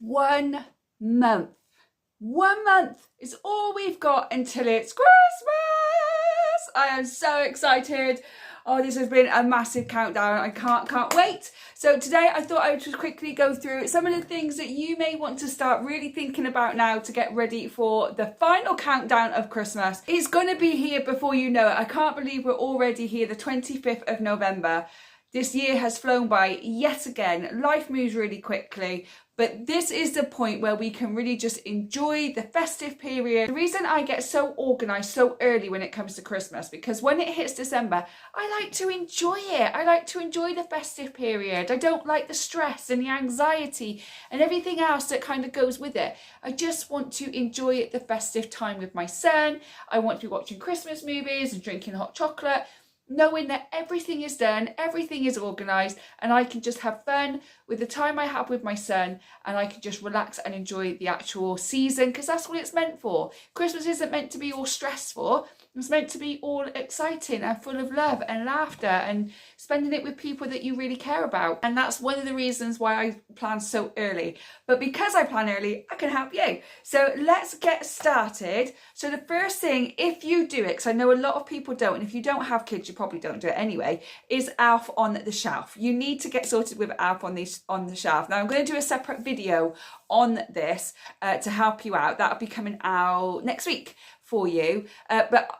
1 month. 1 month is all we've got until it's Christmas. I am so excited. Oh, this has been a massive countdown. I can't wait. So today I thought I would just quickly go through some of the things that you may want to start really thinking about now to get ready for the final countdown of Christmas. It's going to be here before you know it. I can't believe we're already here, the 25th of November. This year has flown by yet again. Life moves really quickly, but this is the point where we can really just enjoy the festive period. The reason I get so organised so early when it comes to Christmas, because when it hits December, I like to enjoy it. I like to enjoy the festive period. I don't like the stress and the anxiety and everything else that kind of goes with it. I just want to enjoy the festive time with my son. I want to be watching Christmas movies and drinking hot chocolate, knowing that everything is done, everything is organised, and I can just have fun with the time I have with my son, and I can just relax and enjoy the actual season, because that's what it's meant for. Christmas isn't meant to be all stressful. It's meant to be all exciting and full of love and laughter and spending it with people that you really care about. And that's one of the reasons why I plan so early. But because I plan early, I can help you. So let's get started. So the first thing, if you do it, because I know a lot of people don't, and if you don't have kids, you probably don't do it anyway, is Alf on the Shelf. You need to get sorted with Alf on the shelf. Now I'm going to do a separate video on this to help you out. That'll be coming out next week for you. But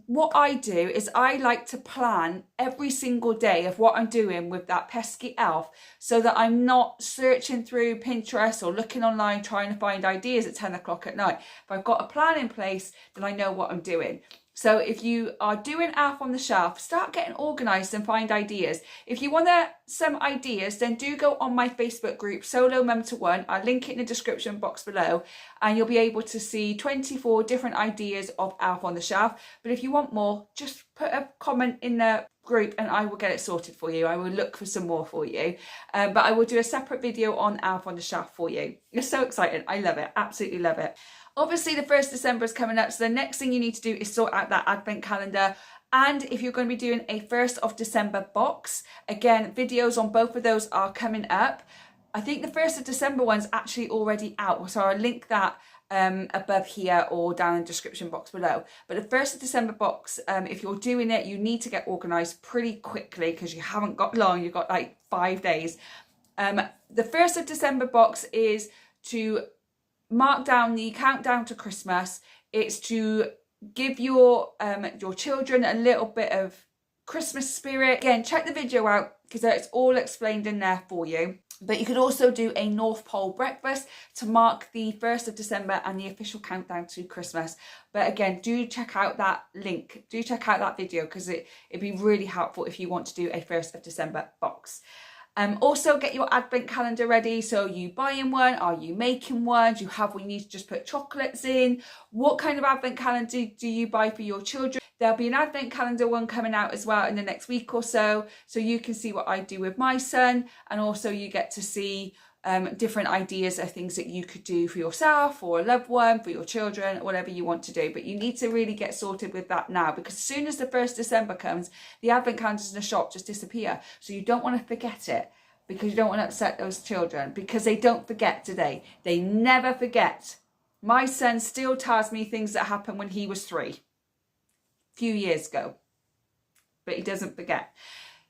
what I do is I like to plan every single day of what I'm doing with that pesky elf, so that I'm not searching through Pinterest or looking online trying to find ideas at 10 o'clock at night. If I've got a plan in place, then I know what I'm doing. So if you are doing Alf on the Shelf, start getting organised and find ideas. If you want some ideas, then do go on my Facebook group, Solo Mum to One. I'll link it in the description box below, and you'll be able to see 24 different ideas of Alf on the Shelf. But if you want more, just put a comment in the group and I will get it sorted for you. I will look for some more for you. But I will do a separate video on Alf on the Shelf for you. It's so exciting. I love it. Absolutely love it. Obviously, the 1st December is coming up, so the next thing you need to do is sort out that advent calendar. And if you're going to be doing a 1st of December box, again, videos on both of those are coming up. I think the 1st of December one's actually already out, so I'll link that above here or down in the description box below. But the 1st of December box, if you're doing it, you need to get organised pretty quickly because you haven't got long. You've got like 5 days. The 1st of December box is to mark down the countdown to Christmas. It's to give your children a little bit of Christmas spirit. Again, check the video out because it's all explained in there for you. But you could also do a North Pole breakfast to mark the 1st of December and the official countdown to Christmas. But again, do check out that link. Do check out that video because it'd be really helpful if you want to do a 1st of December box. Also get your advent calendar ready. So you buying one? Are you making one? Do you have what you need to just put chocolates in? What kind of advent calendar do you buy for your children? There'll be an advent calendar one coming out as well in the next week or so you can see what I do with my son, and also you get to see different ideas of things that you could do for yourself or a loved one, for your children, whatever you want to do. But you need to really get sorted with that now, because as soon as the 1st December comes, the advent calendars in the shop just disappear. So you don't want to forget it, because you don't want to upset those children, because they don't forget, do they? They never forget. My son still tells me things that happened when he was 3, a few years ago, but he doesn't forget.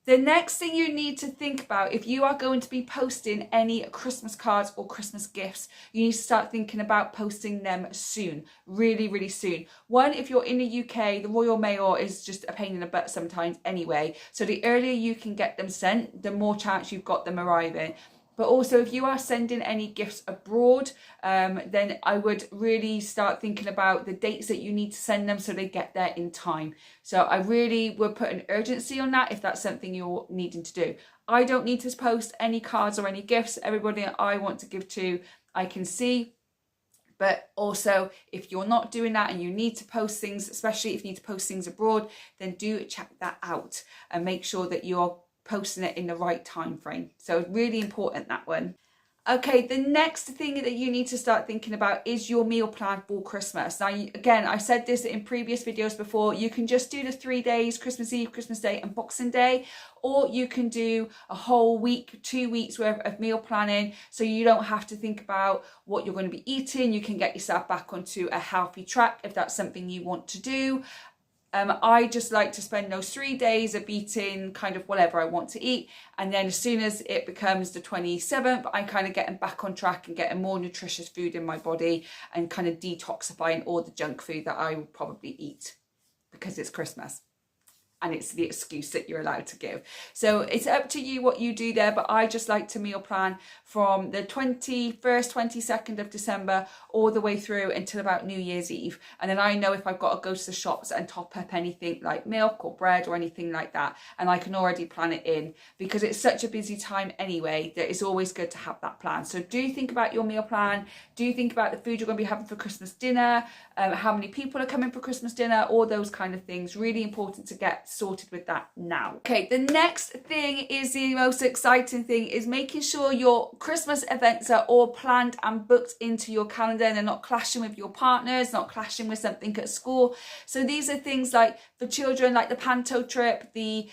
The next thing you need to think about, if you are going to be posting any Christmas cards or Christmas gifts, you need to start thinking about posting them soon, really, really soon. One, if you're in the UK, the Royal Mail is just a pain in the butt sometimes anyway. So the earlier you can get them sent, the more chance you've got them arriving. But also, if you are sending any gifts abroad, then I would really start thinking about the dates that you need to send them so they get there in time. So I really would put an urgency on that if that's something you're needing to do. I don't need to post any cards or any gifts. Everybody that I want to give to, I can see. But also, if you're not doing that and you need to post things, especially if you need to post things abroad, then do check that out and make sure that you're posting it in the right time frame. So really important, that one. Okay, the next thing that you need to start thinking about is your meal plan for Christmas. Now, again, I said this in previous videos before, you can just do the 3 days, Christmas Eve, Christmas Day and Boxing Day, or you can do a whole week, 2 weeks worth of meal planning, so you don't have to think about what you're going to be eating. You can get yourself back onto a healthy track if that's something you want to do. I just like to spend those 3 days of eating kind of whatever I want to eat. And then as soon as it becomes the 27th, I'm kind of getting back on track and getting more nutritious food in my body and kind of detoxifying all the junk food that I will probably eat because it's Christmas. And it's the excuse that you're allowed to give. So it's up to you what you do there, but I just like to meal plan from the 21st, 22nd of December all the way through until about New Year's Eve. And then I know if I've got to go to the shops and top up anything like milk or bread or anything like that, and I can already plan it in because it's such a busy time anyway that it's always good to have that plan. So do think about your meal plan. Do think about the food you're going to be having for Christmas dinner, how many people are coming for Christmas dinner, all those kind of things. Really important to get sorted with that now. Okay, the next thing is the most exciting thing, is making sure your Christmas events are all planned and booked into your calendar and they're not clashing with your partners, not clashing with something at school. So these are things like for children, like the panto trip, the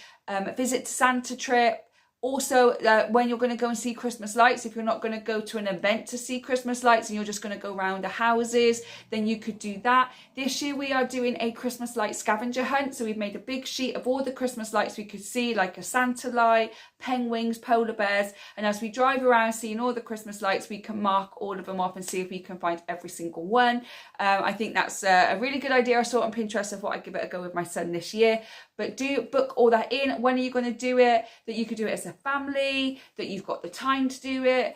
visit to Santa trip. Also, when you're going to go and see Christmas lights, if you're not going to go to an event to see Christmas lights and you're just going to go around the houses, then you could do that. This year we are doing a Christmas light scavenger hunt. So we've made a big sheet of all the Christmas lights we could see, like a Santa light, penguins, polar bears. And as we drive around seeing all the Christmas lights, we can mark all of them off and see if we can find every single one. I think that's a really good idea. I saw it on Pinterest. I thought I'd give it a go with my son this year. But do book all that in. When are you going to do it? That you could do it as a family, that you've got the time to do it,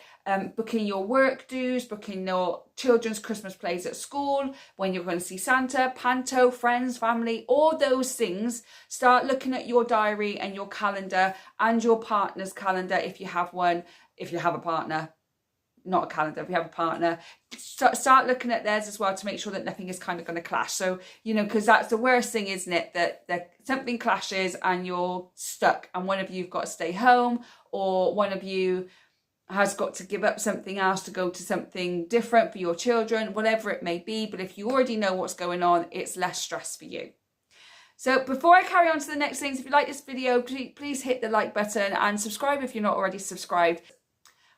booking your work dues, booking your children's Christmas plays at school, when you're going to see Santa, panto, friends, family, all those things. Start looking at your diary and your calendar and your partner's calendar if you have one, if you have a partner. Not a calendar, if you have a partner, start looking at theirs as well to make sure that nothing is kind of going to clash. So, you know, because that's the worst thing, isn't it? That something clashes and you're stuck and one of you've got to stay home, or one of you has got to give up something else to go to something different for your children, whatever it may be. But if you already know what's going on, it's less stress for you. So before I carry on to the next things, if you like this video, please hit the like button and subscribe if you're not already subscribed.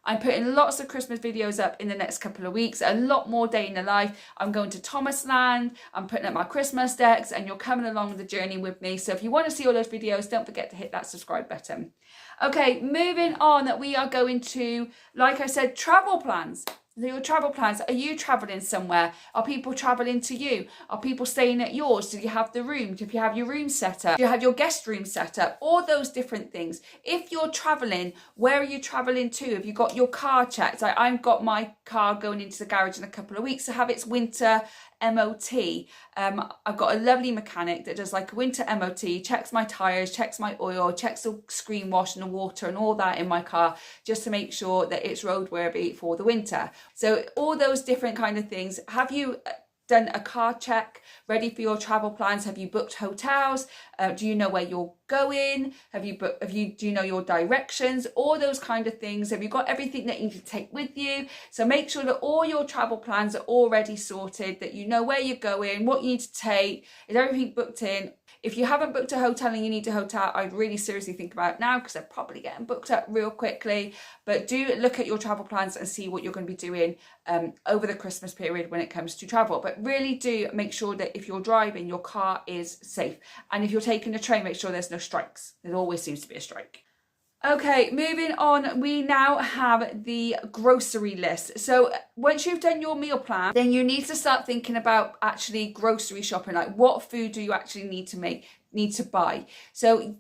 I'm putting lots of Christmas videos up in the next couple of weeks, a lot more day in the life. I'm going to Thomasland, I'm putting up my Christmas decks, and you're coming along the journey with me. So if you want to see all those videos, don't forget to hit that subscribe button. Okay, moving on, we are going to, like I said, travel plans. Your travel plans. Are you traveling somewhere? Are people traveling to you? Are people staying at yours? Do you have the room? Do you have your room set up? Do you have your guest room set up? All those different things. If you're traveling, where are you traveling to? Have you got your car checked? I've got my car going into the garage in a couple of weeks to have its winter MOT. I've got a lovely mechanic that does like a winter MOT, checks my tyres, checks my oil, checks the screen wash and the water and all that in my car, just to make sure that it's roadworthy for the winter. So all those different kind of things. Have you done a car check ready for your travel plans? Have you booked hotels? Do you know where you're going? Do you know your directions? All those kind of things. Have you got everything that you need to take with you? So make sure that all your travel plans are already sorted, that you know where you're going, what you need to take. Is everything booked in? If you haven't booked a hotel and you need a hotel, I'd really seriously think about it now, because they're probably getting booked up real quickly. But do look at your travel plans and see what you're going to be doing over the Christmas period when it comes to travel. But really do make sure that if you're driving, your car is safe. And if you're taking a train, make sure there's no strikes. There always seems to be a strike. Okay, moving on, we now have the grocery list. So once you've done your meal plan, then you need to start thinking about actually grocery shopping. Like, what food do you actually need to buy? So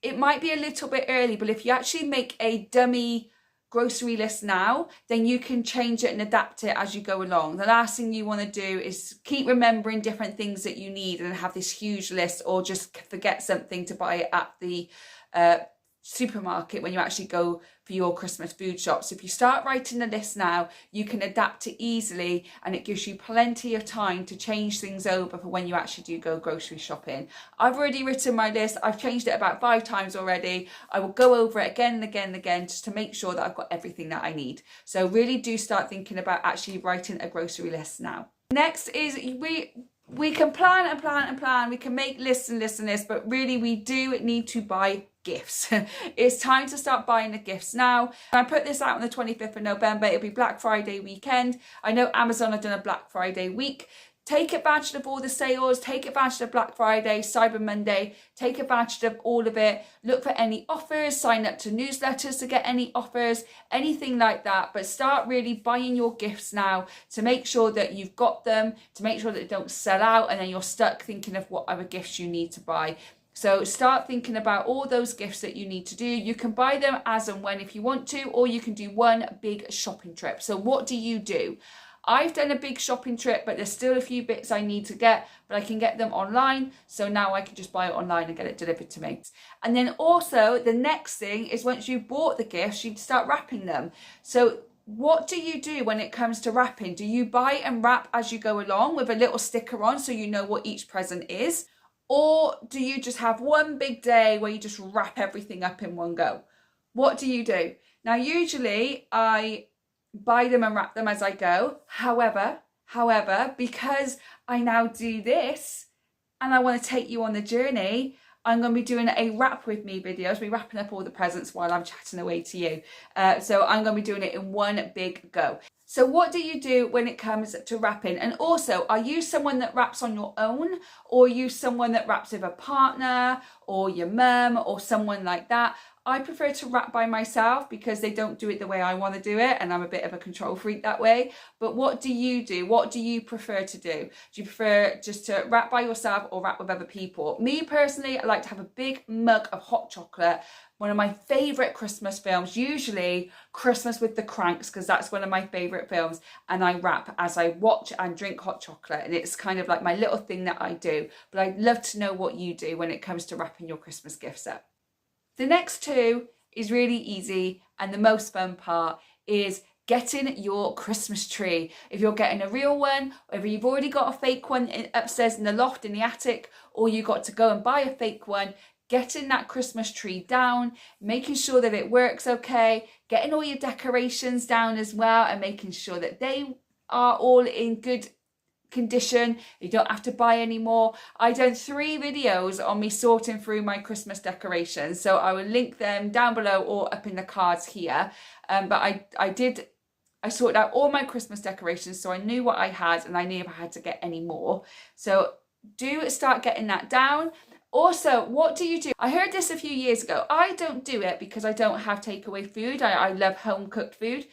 it might be a little bit early, but if you actually make a dummy grocery list now, then you can change it and adapt it as you go along. The last thing you want to do is keep remembering different things that you need and have this huge list, or just forget something to buy it at the supermarket when you actually go for your Christmas food shop. So if you start writing the list now, you can adapt it easily, and it gives you plenty of time to change things over for when you actually do go grocery shopping. I've already written my list. I've changed it about 5 times already. I will go over it again and again and again just to make sure that I've got everything that I need. So really do start thinking about actually writing a grocery list now. Next is we can plan and plan and plan. We can make lists and lists and lists, but really we do need to buy gifts. It's time to start buying the gifts now. I put this out on the 25th of November. It'll be Black Friday weekend. I know Amazon have done a Black Friday week. Take advantage of all the sales, take advantage of Black Friday, Cyber Monday, take advantage of all of it. Look for any offers, sign up to newsletters to get any offers, anything like that. But start really buying your gifts now to make sure that you've got them, to make sure that they don't sell out and then you're stuck thinking of what other gifts you need to buy. So start thinking about all those gifts that you need to do. You can buy them as and when if you want to, or you can do one big shopping trip. So what do? I've done a big shopping trip, but there's still a few bits I need to get, but I can get them online. So now I can just buy it online and get it delivered to me. And then also the next thing is once you've bought the gifts, you start wrapping them. So what do you do when it comes to wrapping? Do you buy and wrap as you go along with a little sticker on so you know what each present is? Or do you just have one big day where you just wrap everything up in one go? What do? Now, usually I buy them and wrap them as I go. However, because I now do this and I want to take you on the journey, I'm going to be doing a wrap with me video. So we're wrapping up all the presents while I'm chatting away to you. So I'm going to be doing it in one big go. So what do when it comes to wrapping? And also, are you someone that wraps on your own, or are you someone that wraps with a partner or your mum or someone like that? I prefer to wrap by myself because they don't do it the way I want to do it, and I'm a bit of a control freak that way. But what do? What do you prefer to do? Do you prefer just to wrap by yourself or wrap with other people? Me personally, I like to have a big mug of hot chocolate. One of my favourite Christmas films, usually Christmas with the Cranks, because that's one of my favourite films, and I wrap as I watch and drink hot chocolate, and it's kind of like my little thing that I do. But I'd love to know what you do when it comes to wrapping your Christmas gifts up. The next two is really easy, and the most fun part is getting your Christmas tree. If you're getting a real one, or if you've already got a fake one upstairs in the loft, in the attic, or you got to go and buy a fake one, getting that Christmas tree down, making sure that it works okay, getting all your decorations down as well, and making sure that they are all in good condition. You don't have to buy any more. I've done 3 videos on me sorting through my Christmas decorations, so I will link them down below or up in the cards here. But I sorted out all my Christmas decorations, so I knew what I had and I knew if I had to get any more. So do start getting that down. Also, what do? I heard this a few years ago. I don't do it because I don't have takeaway food. I love home cooked food.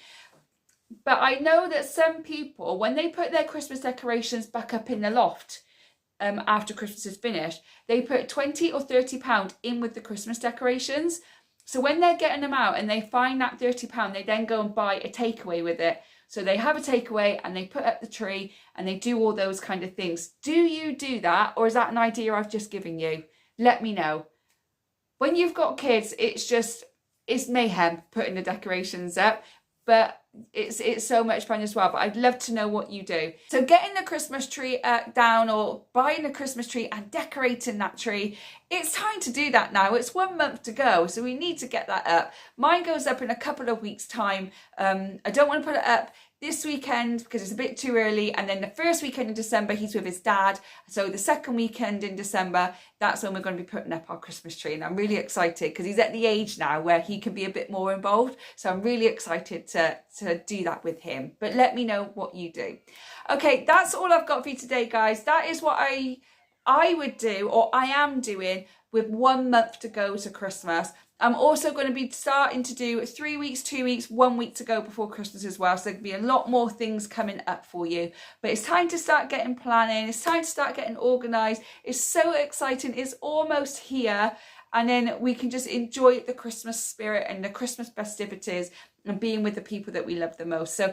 But I know that some people, when they put their Christmas decorations back up in the loft after Christmas is finished, they put £20 or £30 in with the Christmas decorations. So when they're getting them out and they find that £30, they then go and buy a takeaway with it. So they have a takeaway and they put up the tree and they do all those kind of things. Do you do that, or is that an idea I've just given you? Let me know. When you've got kids, it's mayhem putting the decorations up, but it's so much fun as well. But I'd love to know what you do. So getting the Christmas tree down, or buying a Christmas tree and decorating that tree, it's time to do that now. It's 1 month to go, so we need to get that up. Mine goes up in a couple of weeks' time. I don't want to put it up this weekend because it's a bit too early, and then the first weekend in December he's with his dad, so the second weekend in December, that's when we're going to be putting up our Christmas tree. And I'm really excited because he's at the age now where he can be a bit more involved, so I'm really excited to do that with him. But let me know what you do. Okay, that's all I've got for you today, guys. That is what I would do, or I am doing, with 1 month to go to Christmas. I'm also going to be starting to do 3 weeks, 2 weeks, 1 week to go before Christmas as well. So there can be a lot more things coming up for you. But it's time to start getting planning. It's time to start getting organised. It's so exciting. It's almost here. And then we can just enjoy the Christmas spirit and the Christmas festivities and being with the people that we love the most. So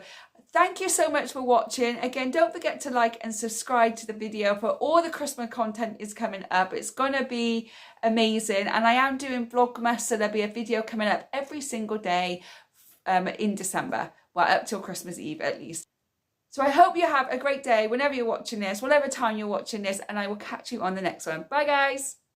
Thank you so much for watching. Again, don't forget to like and subscribe to the video for all the Christmas content is coming up. It's gonna be amazing. And I am doing Vlogmas, so there'll be a video coming up every single day in December. Well, up till Christmas Eve at least. So I hope you have a great day whenever you're watching this, whatever time you're watching this, and I will catch you on the next one. Bye guys.